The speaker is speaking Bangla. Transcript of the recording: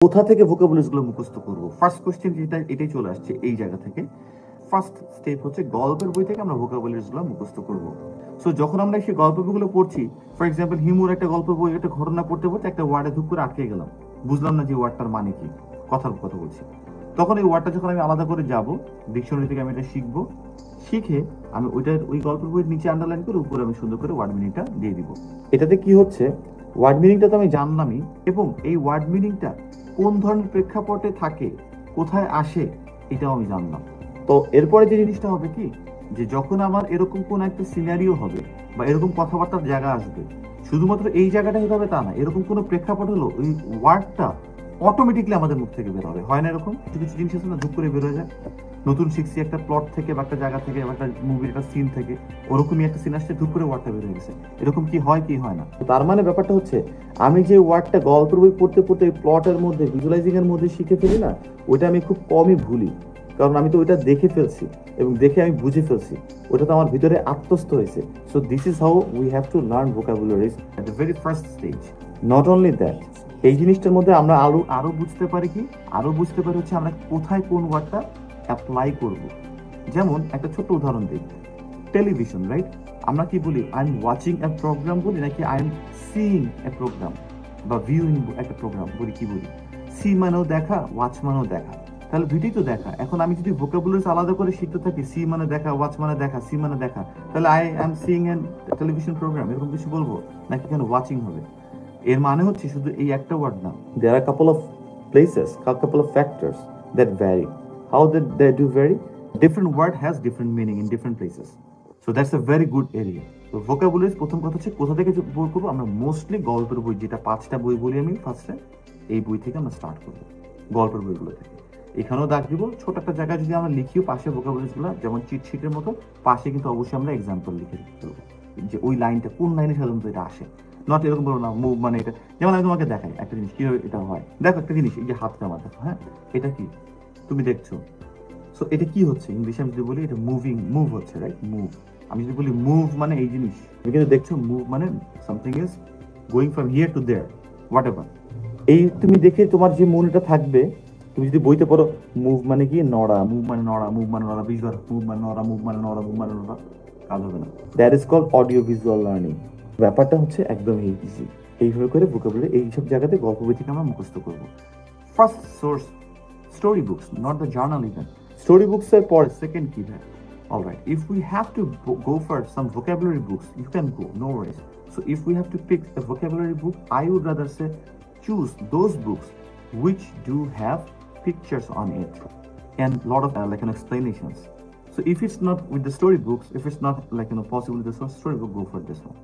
কোথা থেকে ভোকাবুলারিজ গুলো মুখস্থ করব? ফার্স্ট কোশ্চেন যেটা এটাই চলে আসছে এই জায়গা থেকে। ফার্স্ট স্টেপ হচ্ছে গল্পের বই থেকে আমরা ভোকাবুলারিজ গুলো মুখস্থ করব। সো যখন আমরা সেই গল্পের বইগুলো পড়ছি, ফর এক্সাম্পল হিমুর একটা গল্পের বই, একটা ঘটনা পড়তে পড়তে একটা ওয়ার্ডে ধুপ করে আটকে গেলাম, বুঝলাম না যে ওয়ার্ডটার মানে কি, কথার কথা বলছি। তখন এই ওয়ার্ডটা যখন আমি আলাদা করে যাব, ডিকশনারি থেকে আমি এটা শিখবো, শিখে আমি ওই গল্পের বইয়ের নিচে আন্ডারলাইন করে উপরে আমি সুন্দর করে ওয়ার্ড মিনিংটা দিয়ে দিব। এটাতে কি হচ্ছে, ওয়ার্ড মিনিংটা তো আমি জানলামই, এবং এই ওয়ার্ড মিনিংটা কোন ধরনের প্রেক্ষাপটে থাকে, কোথায় আসে, এটাও আমি জানলাম। তো এরপরে যে জিনিসটা হবে কি, যে যখন আমার এরকম কোন একটা সিনারিও হবে বা এরকম কথাবার্তার জায়গা আসবে, শুধুমাত্র এই জায়গাটা হতে হবে তা না, এরকম কোনো প্রেক্ষাপট হলো ওই ওয়ার্ডটা অটোমেটিকলি আমাদের মুখ থেকে বের হবে। হয় না এরকম কিছু কিছু জিনিস আছে না, ধুপ করে বের হয়ে যায়। নতুন শিখছি একটা প্লট থেকে বা একটা জায়গা থেকে বা একটা মুভির একটা সিন থেকে, ওরকমই একটা সিন আসছে, ধুপ করে ওয়ার্ডটা বের হয়ে গেছে। এরকম কি হয় কি হয় না? তার মানে ব্যাপারটা হচ্ছে, আমি যে ওয়ার্ডটা গল্পের বই পড়তে পড়তে প্লটের মধ্যে ভিজুয়ালাইজিং এর মধ্যে শিখে ফেলি না, ওইটা আমি খুব কমই ভুলি। কারণ আমি তো ওইটা দেখে ফেলছি এবং দেখে আমি বুঝে ফেলছি, ওটা তো আমার ভিতরে আত্মস্থ হয়েছে। So this is how we have to learn vocabularies at the very first stage. Not only that, এই জিনিসটার মধ্যে আমরা আরো বুঝতে পারি কি, আরো বুঝতে পারি হচ্ছে আমরা কোথায় কোন ওয়ার্ডটা অ্যাপ্লাই করব। যেমন একটা ছোট্ট উদাহরণ দিই, টেলিভিশন, রাইট? আমরা কি বলি, I am watching a program বলি, নাকি I am seeing a program বা ভিউইং একটা প্রোগ্রাম বলি? কি বলি? সি মানেও দেখা, ওয়াচ মানেও দেখা, তাহলে দুইটাই তো দেখা। এখন আমি যদি ভোকাবুলারিজ আলাদা করে শিখতে থাকি, সি মানে দেখা, ওয়াচ মানে দেখা, সি মানে দেখা, তাহলে I am seeing a television program এরকম কিছু বলবো, নাকি কেন ওয়াচিং হবে? এর মানে হচ্ছে শুধু এই একটা ওয়ার্ড না, there are couple of places, couple of factors that vary. How they do vary? Different word has different meaning in different places. So that's a very good area. তো ভোকাবুলারিজ প্রথম কথা হচ্ছে কোথা থেকে বই করবো? আমরা মোস্টলি গল্পের বই, যেটা 5টা বই বলি আমি ফার্স্টে, এই বই থেকে আমরা স্টার্ট করবো, গল্পের বইগুলো থেকে। এখানেও দাগ দিব, ছোট একটা জায়গায় যদি আমরা লিখিও পাশে ভোকাবুলারিজ গুলো, যেমন চিটশিটের মতো পাশে কিন্তু অবশ্যই আমরা এক্সাম্পল লিখে ফেলবো, যে ওই লাইনটা কোন লাইনে সাধারণত এটা আসে। নট এরকম বলো না মুভ মানে এটা, যেমন আমি তোমাকে দেখাই একটা জিনিস কিভাবে এটা হয়। দেখো একটা জিনিস, এই যে হাতটা আমার দেখো, হ্যাঁ, এটা কি তুমি দেখছো? সো এটা কি হচ্ছে ইংলিশে? আমি যদি বলি এটা মুভিং, মুভ হচ্ছে, রাইট? মুভ। আমি যদি বলি মুভ মানে এই জিনিস, তুমি কিন্তু দেখছো, মুভ মানে something is going from here to their, what ever. এই তুমি দেখে তোমার যে মনেটা থাকবে, তুমি যদি বইতে পড়ো মুভ মানে কি, নড়া, মুভ মানে নড়া, মুভ মানে নড়া, ভিজুয়াল, মুভ মানে নড়া, মুভ মানে নড়া, মুভ মানে নড়া, কাজ হবে না। That is called audio visual learning. ব্যাপারটা হচ্ছে একদমই ইজি। এইভাবে করে ভোকাবুলারি এইসব জায়গাতে গল্প বই থেকে আমরা মুখস্থ করবো। First source story books, not the journal even. Story books are for second key there. All right. If we have to go for some vocabulary books, you can go, no worries. So if we have to pick a vocabulary book, I would rather say choose those books which do have pictures on it and a lot of explanations. So if it's not with the story books, if it's not possible with the story book, go for this one.